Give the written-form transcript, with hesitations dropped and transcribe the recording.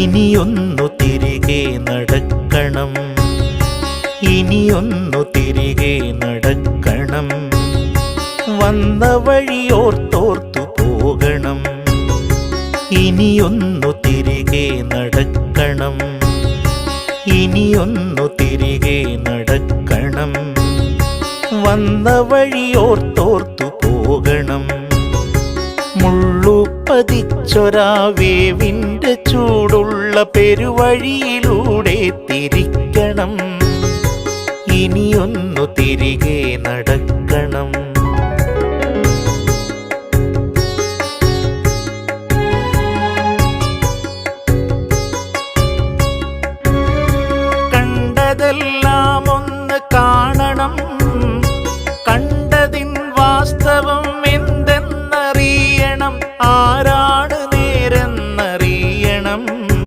ഇനിയൊന്നു തിരികെ നടക്കണം, ഇനിയൊന്നു തിരികെ നടക്കണം. വന്ന വഴിയോർത്തോർത്തു പോകണം, ഇനിയൊന്നു തിരികെ നടക്കണം, ഇനിയൊന്നു തിരികെ നടക്കണം. വന്ന വഴിയോർത്തോർത്തു പോകണം. മുള്ളുപതിച്ചൊരാവേവിൻ്റെ ചൂടുള്ള പെരുവഴിയിലൂടെ തിരിക്കണം, ഇനിയൊന്നു തിരികെ നടക്കണം. കണ്ടതെല്ലാം ഒന്ന് കാണണം,